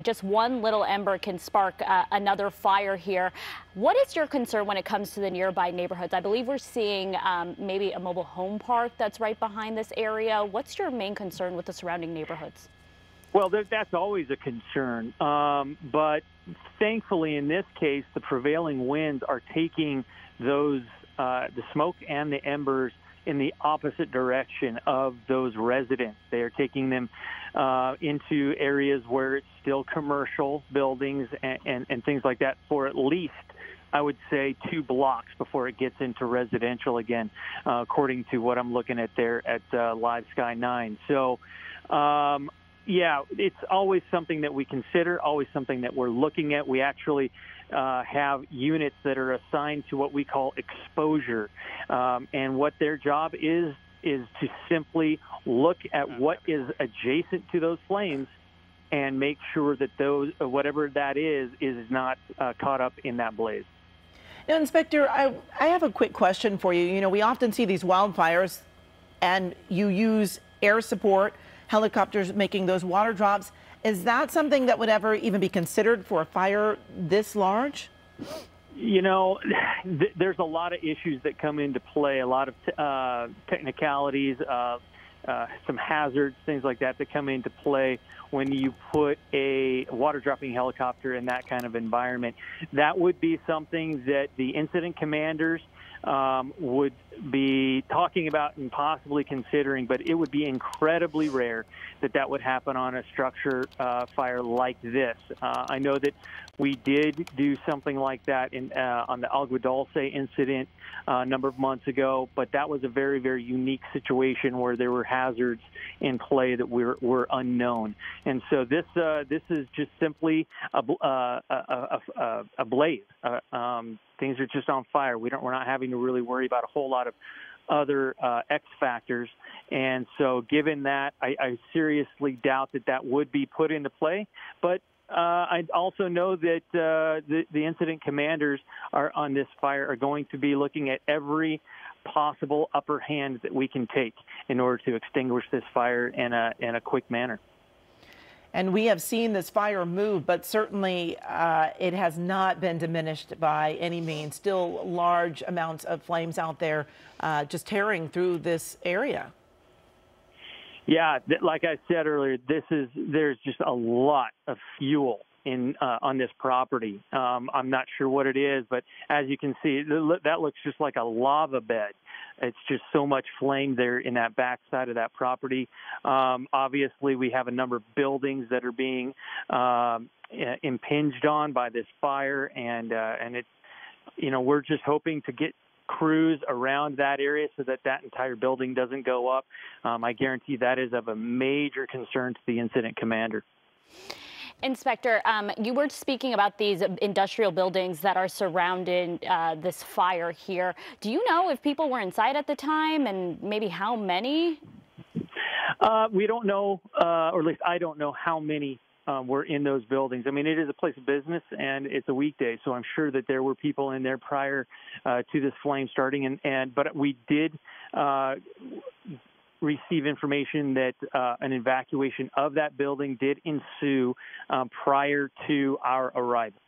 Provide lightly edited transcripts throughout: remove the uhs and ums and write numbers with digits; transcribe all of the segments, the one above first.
Just one little ember can spark another fire here. What is your concern when it comes to the nearby neighborhoods? I believe we're seeing maybe a mobile home park that's right behind this area. What's your main concern with the surrounding neighborhoods? Well, that's always a concern. But thankfully, in this case, the prevailing winds are taking the smoke and the embers in the opposite direction of those residents. They are taking them into areas where it's still commercial buildings and things like that for at least, I would say, 2 blocks before it gets into residential again, according to what I'm looking at there at Live Sky 9. So, yeah, it's always something that we consider, always something that we're looking at. We actually have units that are assigned to what we call exposure. And what their job is to simply look at what is adjacent to those flames and make sure that those, whatever that is not caught up in that blaze. Now, Inspector, I have a quick question for you. You know, we often see these wildfires and you use air support, helicopters making those water drops. Is that something that would ever even be considered for a fire this large? You know, there's a lot of issues that come into play, a lot of technicalities, some hazards, things like that come into play when you put a water-dropping helicopter in that kind of environment. That would be something that the incident commanders would be talking about and possibly considering, but it would be incredibly rare that would happen on a structure fire like this. I know that we did do something like that on the Agua Dulce incident a number of months ago, but that was a very, very unique situation where there were hazards in play that were unknown. And so this is just simply a blaze. Things are just on fire. We're not having to really worry about a whole lot of other X factors. And so given that, I seriously doubt that would be put into play. But I also know that the incident commanders on this fire are going to be looking at every possible upper hand that we can take in order to extinguish this fire in a quick manner. And we have seen this fire move, but certainly it has not been diminished by any means. Still large amounts of flames out there just tearing through this area. Yeah, like I said earlier, there's just a lot of fuel on this property. I'm not sure what it is, but as you can see, that looks just like a lava bed. It's just so much flame there in that back side of that property. Obviously, we have a number of buildings that are being impinged on by this fire, and it's, you know, we're just hoping to get crews around that area so that entire building doesn't go up. I guarantee that is of a major concern to the incident commander. Inspector, you were speaking about these industrial buildings that are surrounding this fire here. Do you know if people were inside at the time and maybe how many? We don't know, or at least I don't know how many were in those buildings. I mean, it is a place of business and it's a weekday, so I'm sure that there were people in there prior to this flame starting. But we did receive information that an evacuation of that building did ensue prior to our arrival.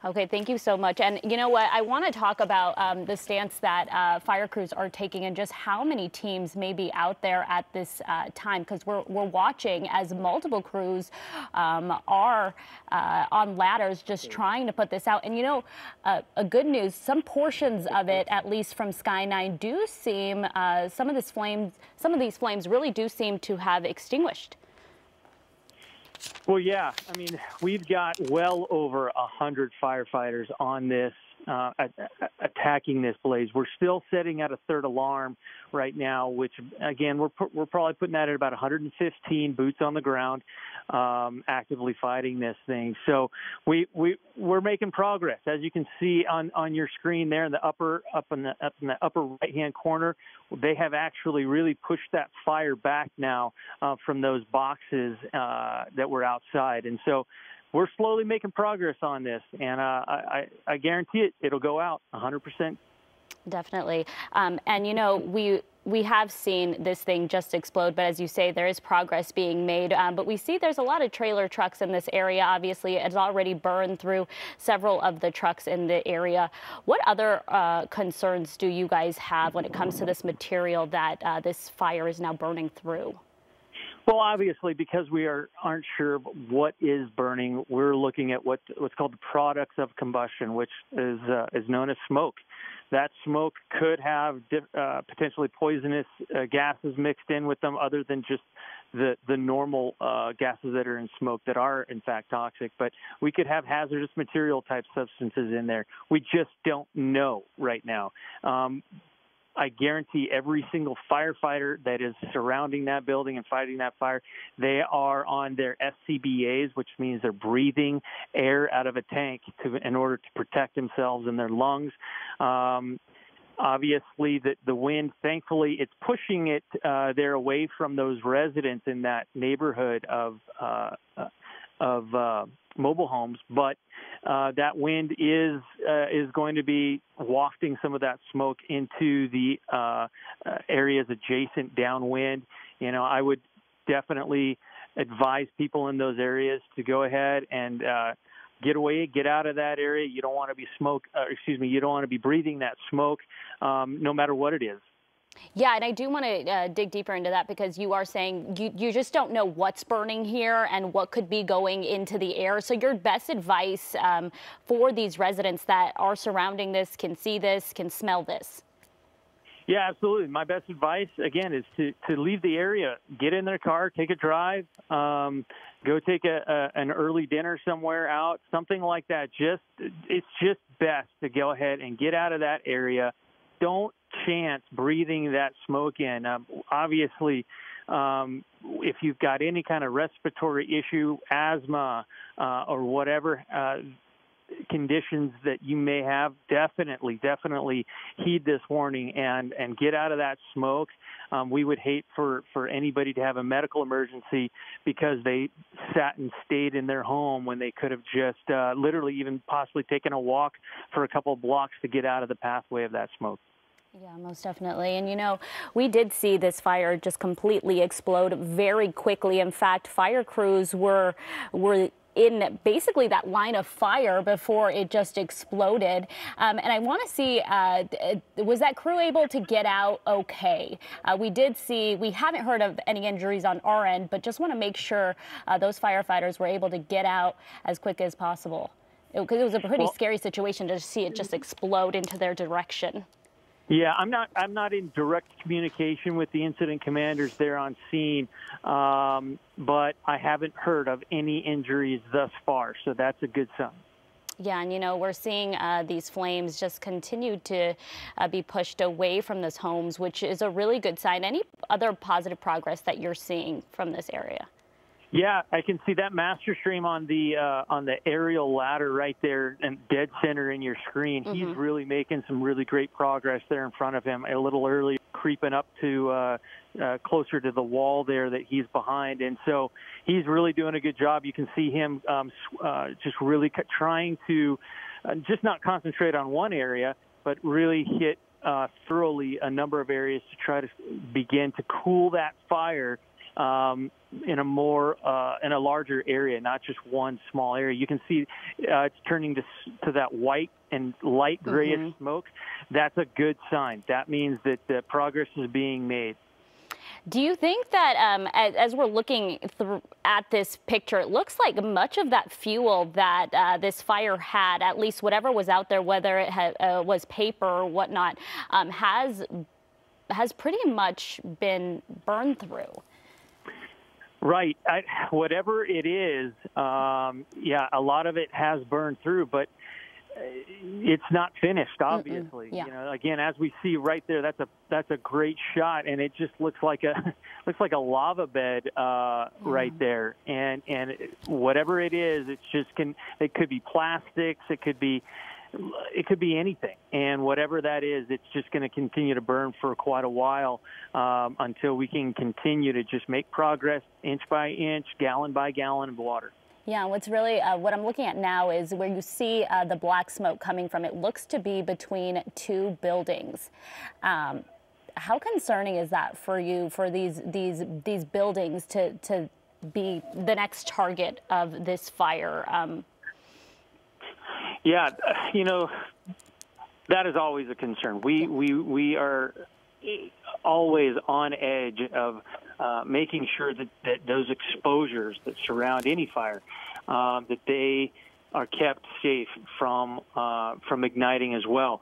Okay, thank you so much. And you know what, I want to talk about the stance that fire crews are taking and just how many teams may be out there at this time, because we're watching as multiple crews are on ladders just trying to put this out. And you know, a good news, some portions of it, at least from Sky 9, do seem, some of these flames really do seem to have extinguished. Well, yeah. I mean, we've got well over 100 firefighters on this, attacking this blaze. We're still setting at a third alarm right now, which, again, we're probably putting that at about 115 boots on the ground, actively fighting this thing. So we're making progress, as you can see on your screen there in the up in the upper right-hand corner. They have actually really pushed that fire back now from those boxes that were outside, and so we're slowly making progress on this, and I guarantee it'll go out 100%. Definitely. And, you know, we have seen this thing just explode, but as you say, there is progress being made. But we see there's a lot of trailer trucks in this area. Obviously, it's already burned through several of the trucks in the area. What other concerns do you guys have when it comes to this material that this fire is now burning through? Well, obviously, because we aren't sure what is burning, we're looking at what's called the products of combustion, which is known as smoke. That smoke could have potentially poisonous gases mixed in with them, other than just the normal gases that are in smoke that are in fact toxic. But we could have hazardous material type substances in there. We just don't know right now. I guarantee every single firefighter that is surrounding that building and fighting that fire, they are on their SCBAs, which means they're breathing air out of a tank in order to protect themselves and their lungs. Obviously, the wind, thankfully, it's pushing it there away from those residents in that neighborhood of mobile homes, but that wind is going to be wafting some of that smoke into the areas adjacent downwind. You know, I would definitely advise people in those areas to go ahead and get out of that area. You don't want to be you don't want to be breathing that smoke, no matter what it is. Yeah, and I do want to dig deeper into that, because you are saying you just don't know what's burning here and what could be going into the air. So your best advice for these residents that are surrounding this, can see this, can smell this? Yeah, absolutely. My best advice, again, is to leave the area, get in their car, take a drive, go take an early dinner somewhere out, something like that. It's just best to go ahead and get out of that area. Don't chance breathing that smoke in. Obviously, if you've got any kind of respiratory issue, asthma, or whatever conditions that you may have, definitely heed this warning and get out of that smoke. We would hate for anybody to have a medical emergency because they sat and stayed in their home when they could have just literally even possibly taken a walk for a couple of blocks to get out of the pathway of that smoke. Yeah, most definitely. And, you know, we did see this fire just completely explode very quickly. In fact, fire crews were in basically that line of fire before it just exploded. And I want to see, was that crew able to get out okay? We haven't heard of any injuries on our end, but just want to make sure those firefighters were able to get out as quick as possible. Because it was a pretty scary situation to see it just explode into their direction. Yeah, I'm not in direct communication with the incident commanders there on scene, but I haven't heard of any injuries thus far, so that's a good sign. Yeah, and you know, we're seeing these flames just continue to be pushed away from those homes, which is a really good sign. Any other positive progress that you're seeing from this area? Yeah, I can see that master stream on the aerial ladder right there and dead center in your screen. Mm-hmm. He's really making some really great progress there in front of him. A little early, creeping up to closer to the wall there that he's behind, and so he's really doing a good job. You can see him just really trying to just not concentrate on one area, but really hit thoroughly a number of areas to try to begin to cool that fire in a larger area, not just one small area. You can see it's turning to that white and light grayish smoke. That's a good sign. That means that progress is being made. Do you think that as we're looking at this picture, it looks like much of that fuel that this fire had, at least whatever was out there, whether it was paper or whatnot, has pretty much been burned through? Right. Whatever it is, yeah, a lot of it has burned through, but it's not finished, obviously. Yeah. You know, again, as we see right there, that's a great shot, and it just looks like a lava bed right there. And whatever it is, it could be plastics, it could be anything, and whatever that is, it's just going to continue to burn for quite a while until we can continue to just make progress inch by inch, gallon by gallon of water. Yeah, what's really what I'm looking at now is where you see the black smoke coming from. It looks to be between two buildings. How concerning is that for you, for these buildings to be the next target of this fire? Yeah, that is always a concern. We are always on edge of making sure that those exposures that surround any fire, that they are kept safe from igniting as well.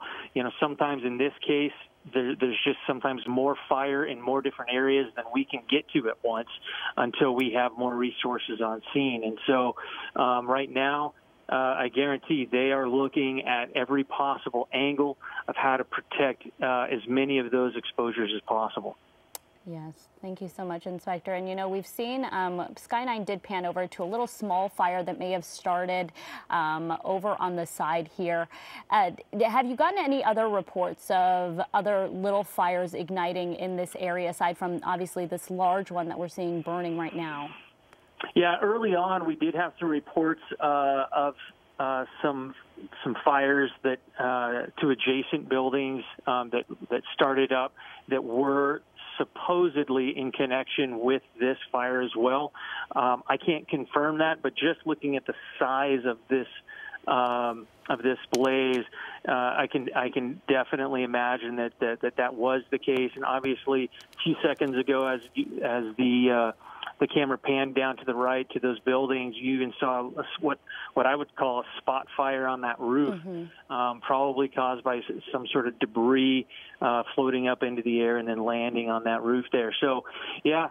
Sometimes in this case, there's just sometimes more fire in more different areas than we can get to at once until we have more resources on scene. And so right now, I guarantee they are looking at every possible angle of how to protect as many of those exposures as possible. Yes, thank you so much, Inspector. And we've seen Sky 9 did pan over to a little small fire that may have started over on the side here. Have you gotten any other reports of other little fires igniting in this area, aside from obviously this large one that we're seeing burning right now? Yeah, early on we did have some reports of some fires that to adjacent buildings that started up that were supposedly in connection with this fire as well. I can't confirm that, but just looking at the size of this blaze, I can definitely imagine that was the case. And obviously, a few seconds ago, as the camera panned down to the right to those buildings, you even saw what I would call a spot fire on that roof, probably caused by some sort of debris floating up into the air and then landing on that roof there. So, yeah,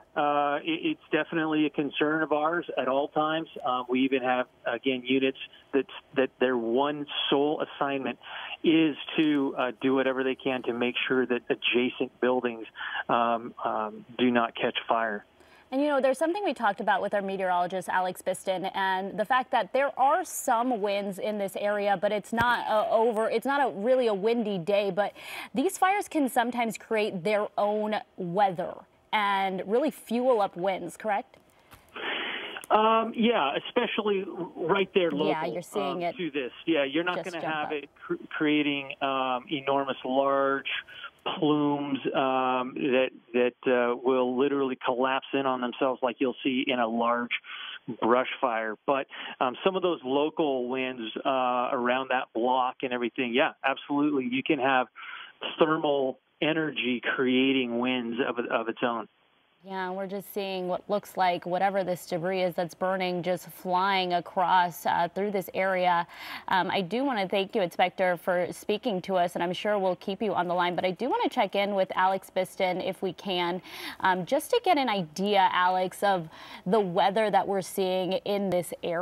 it's definitely a concern of ours at all times. We even have, again, units that their one sole assignment is to do whatever they can to make sure that adjacent buildings do not catch fire. And there's something we talked about with our meteorologist, Alex Biston, and the fact that there are some winds in this area, but it's not really a windy day. But these fires can sometimes create their own weather and really fuel up winds, correct? Yeah, especially right there local. Yeah, you're seeing it to this. Yeah, you're not going to have it creating enormous, large plumes that will literally collapse in on themselves like you'll see in a large brush fire. But some of those local winds around that block and everything, yeah, absolutely. You can have thermal energy creating winds of its own. Yeah, we're just seeing what looks like whatever this debris is that's burning just flying across through this area. I do want to thank you, Inspector, for speaking to us, and I'm sure we'll keep you on the line. But I do want to check in with Alex Biston if we can, just to get an idea, Alex, of the weather that we're seeing in this area.